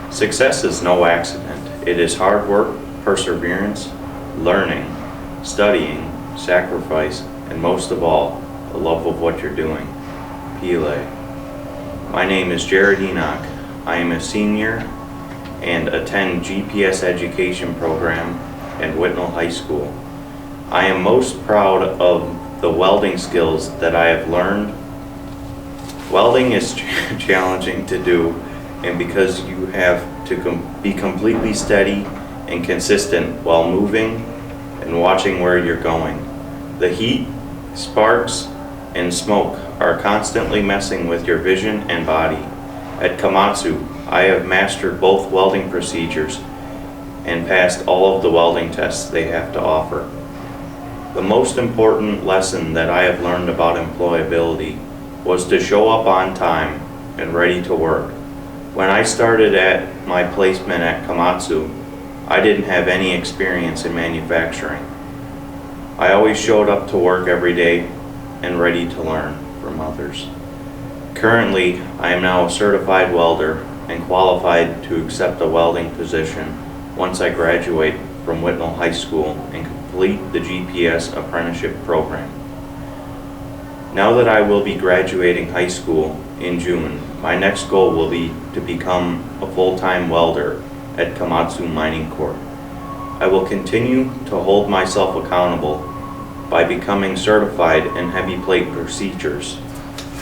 Success is no accident. It is hard work, perseverance, learning, studying, sacrifice, and most of all, the love of what you're doing. Pele. My name is Jared Enoch. I am a senior and attend GPS education program at Whitnall High School. I am most proud of the welding skills that I have learned. Welding is challenging to do, and because you have to be completely steady and consistent while moving and watching where you're going. The heat, sparks, and smoke are constantly messing with your vision and body. At Komatsu, I have mastered both welding procedures and passed all of the welding tests they have to offer. The most important lesson that I have learned about employability was to show up on time and ready to work. When I started at my placement at Komatsu, I didn't have any experience in manufacturing. I always showed up to work every day and ready to learn from others. Currently, I am now a certified welder and qualified to accept a welding position once I graduate from Whitnall High School and complete the GPS apprenticeship program. Now that I will be graduating high school in June, my next goal will be to become a full-time welder at Komatsu Mining Corp. I will continue to hold myself accountable by becoming certified in heavy plate procedures.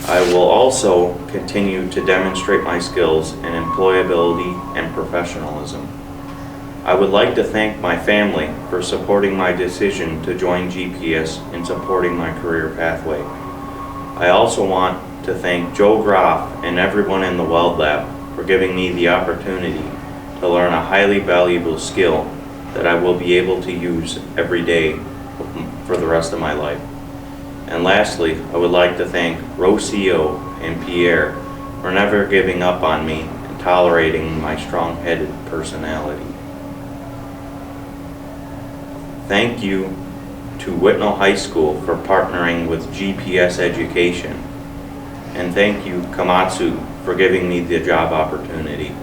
I will also continue to demonstrate my skills in employability and professionalism. I would like to thank my family for supporting my decision to join GPS and supporting my career pathway. I also want to thank Joe Groff and everyone in the Weld Lab for giving me the opportunity to learn a highly valuable skill that I will be able to use every day for the rest of my life. And lastly, I would like to thank Rocio and Pierre for never giving up on me and tolerating my strong-headed personality. Thank you to Whitnall High School for partnering with GPS education. And thank you, Komatsu, for giving me the job opportunity.